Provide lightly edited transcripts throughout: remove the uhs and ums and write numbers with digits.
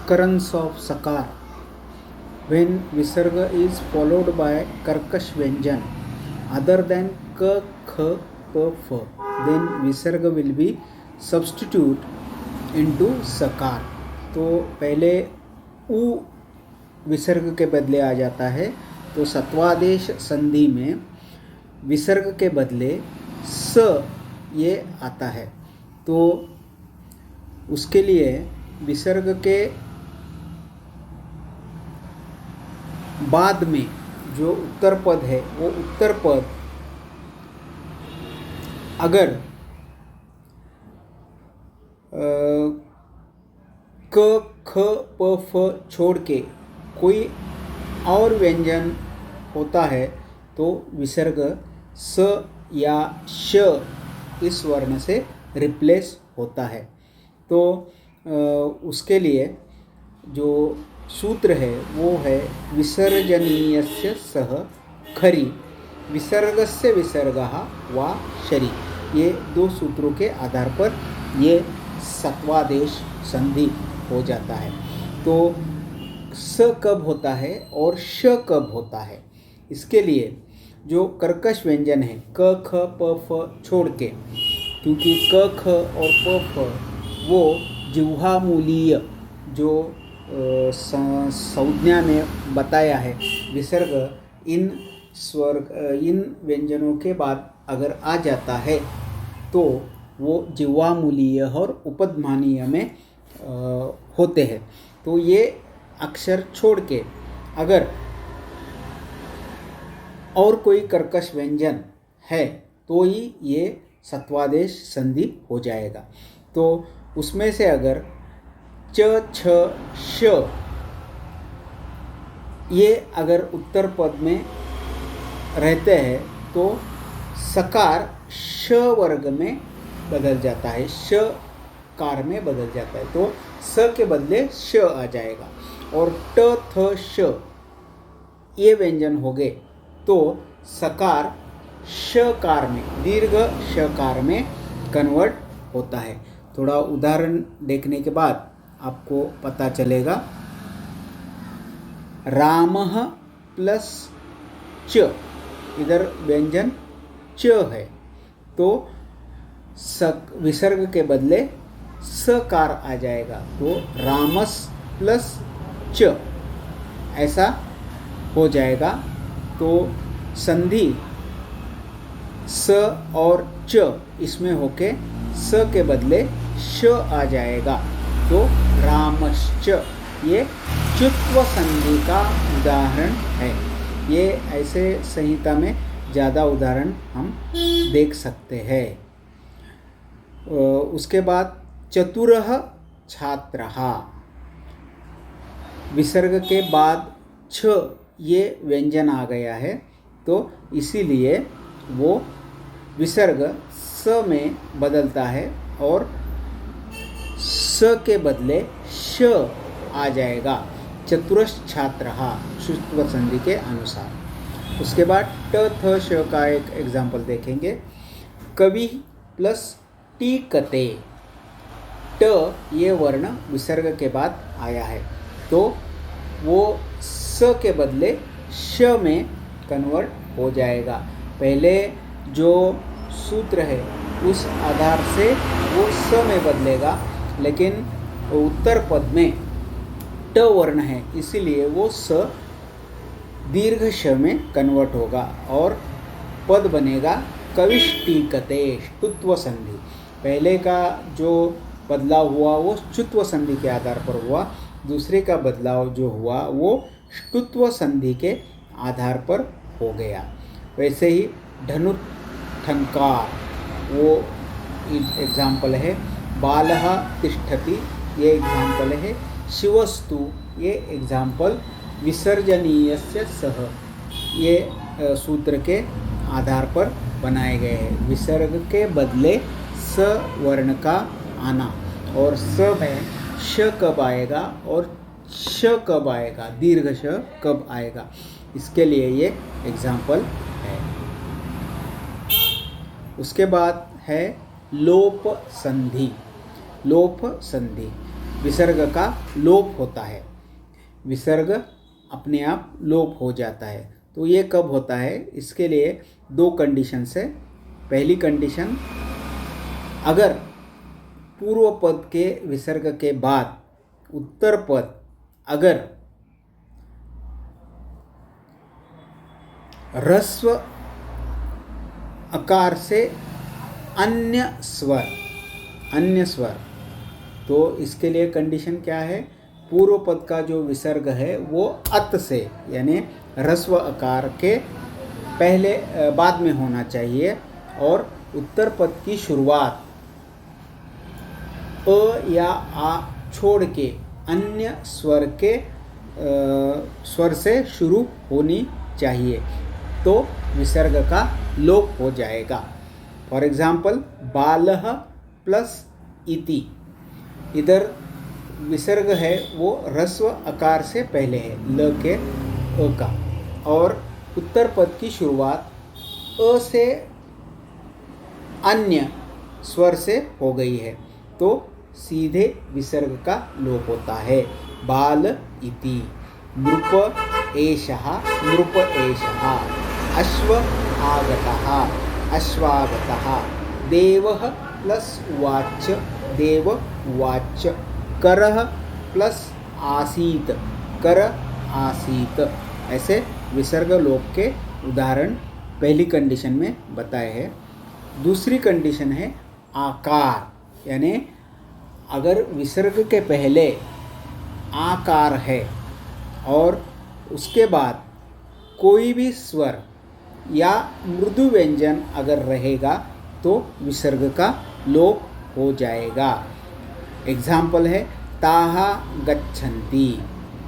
occurrence of sakar. When visarga is followed by karkash vyanjan other than k, kh, p, f, then visarga will be substitute into sakar. तो पहले उ विसर्ग के बदले आ जाता है, तो सत्वादेश संधि में विसर्ग के बदले स ये आता है। तो उसके लिए विसर्ग के बाद में जो उत्तर पद है वो उत्तर पद अगर क, ख, प, फ छोड़ के कोई और व्यंजन होता है तो विसर्ग स या श इस वर्ण से रिप्लेस होता है। तो उसके लिए जो सूत्र है वो है विसर्जनीयस्य सह खरी विसर्गस्य विसर्गः वा शरी। ये दो सूत्रों के आधार पर ये सत्वादेश संधि हो जाता है। तो स कब होता है और श कब होता है, इसके लिए जो कर्कश व्यंजन है क, ख, प, फ छोड़ के, क्योंकि क, ख और प, फ वो जिह्वामूलीय जो संज्ञा में बताया है, विसर्ग इन व्यंजनों के बाद अगर आ जाता है तो वो जिह्वामूलीय और उपध्मानीय में होते हैं। तो ये अक्षर छोड़ के अगर और कोई कर्कश व्यंजन है तो ही ये सत्वादेश संधि हो जाएगा। तो उसमें से अगर च, छ, श ये अगर उत्तर पद में रहते हैं तो सकार श वर्ग में बदल जाता है, श कार में बदल जाता है। तो स के बदले श आ जाएगा और ट, थ, श ये व्यंजन हो गए तो सकार शकार में दीर्घ शकार में कन्वर्ट होता है। थोड़ा उदाहरण देखने के बाद आपको पता चलेगा। रामः प्लस च, इधर व्यंजन च है तो विसर्ग के बदले सकार आ जाएगा, तो रामस प्लस च ऐसा हो जाएगा। तो संधि स और च इसमें होके स के बदले श आ जाएगा, तो रामश्च ये चुत्व संधि का उदाहरण है। ये ऐसे संहिता में ज़्यादा उदाहरण हम देख सकते हैं। उसके बाद चतुरः छात्रः, विसर्ग के बाद छ ये व्यंजन आ गया है तो इसीलिए वो विसर्ग स में बदलता है और स के बदले श आ जाएगा, चतुरश्छात्रः शुत्व संधि के अनुसार। उसके बाद ट, थ, श का एक एग्जाम्पल देखेंगे। कवि प्लस टीकते, ट ये वर्ण विसर्ग के बाद आया है तो वो स के बदले श में कन्वर्ट हो जाएगा। पहले जो सूत्र है उस आधार से वो स में बदलेगा, लेकिन उत्तर पद में ट वर्ण है इसीलिए वो स दीर्घ श में कन्वर्ट होगा और पद बनेगा कविष्टीकते ष्टुत्व संधि। पहले का जो बदलाव हुआ वो ष्टुत्व संधि के आधार पर हुआ, दूसरे का बदलाव जो हुआ वो ष्टुत्व संधि के आधार पर हो गया। वैसे ही धनुठंकार वो एग्जाम्पल है, बालः तिष्ठति ये एग्जाम्पल है, शिवस्तु ये एग्जाम्पल विसर्जनीयस्य सह ये सूत्र के आधार पर बनाए गए हैं। विसर्ग के बदले स वर्ण का आना और स में श कब आएगा और श कब आएगा, दीर्घ श कब आएगा, इसके लिए ये एग्जाम्पल है। उसके बाद है लोप संधि। लोप संधि विसर्ग का लोप होता है, विसर्ग अपने आप लोप हो जाता है। तो ये कब होता है, इसके लिए दो कंडीशंस है। पहली कंडीशन, अगर पूर्व पद के विसर्ग के बाद उत्तर पद अगर ह्रस्व अकार से अन्य स्वर, तो इसके लिए कंडीशन क्या है, पूर्व पद का जो विसर्ग है वो अत से यानी ह्रस्व अकार के पहले बाद में होना चाहिए और उत्तर पद की शुरुआत अ या आ छोड़ के अन्य स्वर से शुरू होनी चाहिए, तो विसर्ग का लोप हो जाएगा। फॉर एग्जाम्पल, बालः प्लस इति, इधर विसर्ग है वो ह्रस्व अकार से पहले है, ल के अ का, और उत्तर पद की शुरुआत अ से अन्य स्वर से हो गई है, तो सीधे विसर्ग का लोप होता है। बाल इति, नृप एषः, नृप एषः, अश्व आगतः, अश्वागतः, देवः प्लस उवाच, देव उवाच, करः प्लस आसीत, कर आसीत। ऐसे विसर्ग लोप के उदाहरण पहली कंडीशन में बताए हैं। दूसरी कंडीशन है आकार, यानी अगर विसर्ग के पहले आकार है और उसके बाद कोई भी स्वर या मृदु व्यंजन अगर रहेगा तो विसर्ग का लोप हो जाएगा। एग्जाम्पल है ताः गच्छन्ति,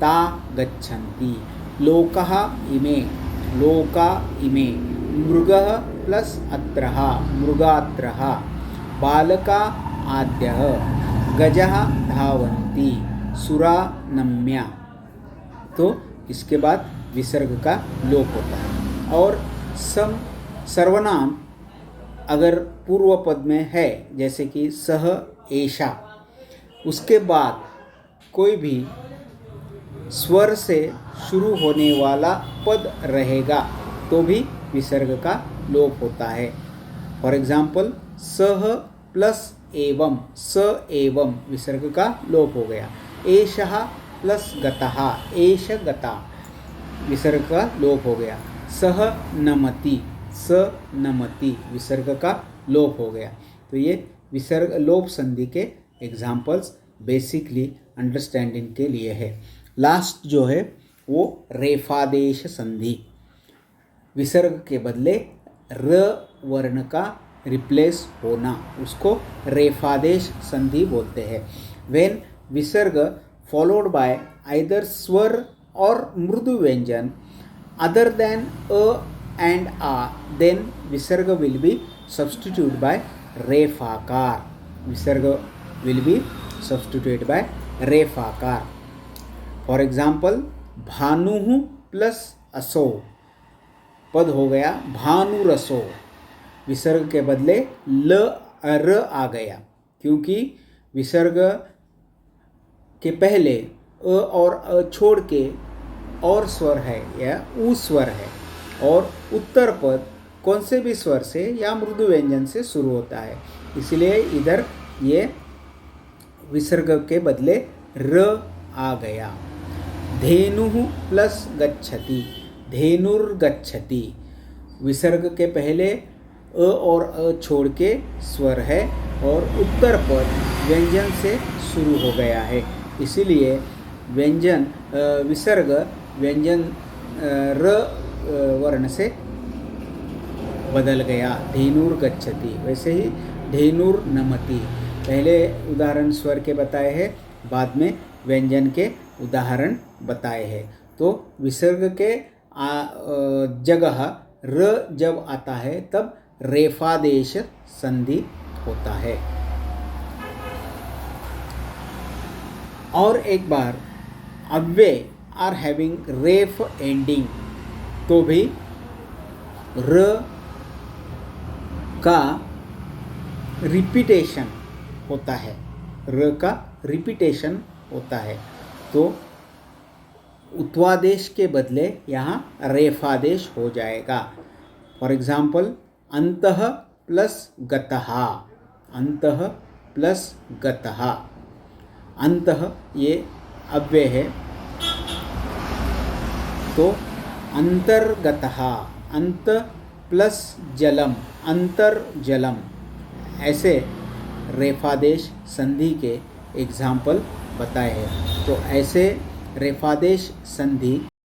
ता गच्छन्ति, लोकः इमे, लोका इमे, मृगः प्लस अत्रः, मृगात्रः, बालका आद्यः, गजः धावन्ति, सुरा नम्या। तो इसके बाद विसर्ग का लोप होता है। और सर्वनाम अगर पूर्व पद में है, जैसे कि सह एषा, उसके बाद कोई भी स्वर से शुरू होने वाला पद रहेगा तो भी विसर्ग का लोप होता है। फॉर एग्जाम्पल, सह प्लस एवं, स एवं, विसर्ग का लोप हो गया। एषः प्लस गतः, एष गता, विसर्ग का लोप हो गया। सह नमति, स नमति, विसर्ग का लोप हो गया। तो ये विसर्ग लोप संधि के एग्जाम्पल्स बेसिकली अंडरस्टैंडिंग के लिए है। लास्ट जो है वो रेफादेश संधि, विसर्ग के बदले र वर्ण का रिप्लेस होना, उसको रेफादेश संधि बोलते हैं। व्हेन विसर्ग फॉलोड बाय आइदर स्वर और मृदु व्यंजन अदर देन अ एंड आ, then visarga will be substitute by rephakar, visarga will be substitute by rephakar. For example, भानुः प्लस असो, पद हो गया भानुरसो, विसर्ग के बदले र आ गया, क्योंकि विसर्ग के पहले अ और अ छोड़ के और स्वर है या ऊ स्वर है, और उत्तर पद कौन से भी स्वर से या मृदु व्यंजन से शुरू होता है, इसलिए इधर ये विसर्ग के बदले र आ गया। धेनुः प्लस गच्छति, धेनुर्गच्छति, विसर्ग के पहले अ और अ छोड़ के स्वर है और उत्तर पद व्यंजन से शुरू हो गया है, इसीलिए विसर्ग व्यंजन र वर्ण से बदल गया, धेनुर्गच्छति। वैसे ही धेनुर्नमति, पहले उदाहरण स्वर के बताए हैं, बाद में व्यंजन के उदाहरण बताए हैं। तो विसर्ग के जगह र जब आता है तब रेफादेश संधि होता है। और एक बार अव्यय आर हैविंग रेफ एंडिंग, तो भी र का रिपीटेशन होता है, र का रिपीटेशन होता है। तो उत्वादेश के बदले यहाँ रेफादेश हो जाएगा। फॉर एग्जाम्पल अंतः प्लस गतः, अंतः प्लस गतः। अंतः ये अव्यय है, तो अंतर्गतः, अंत प्लस जलम, अंतर्जलम। ऐसे रेफादेश संधि के एग्जाम्पल बताए हैं। तो ऐसे रेफादेश संधि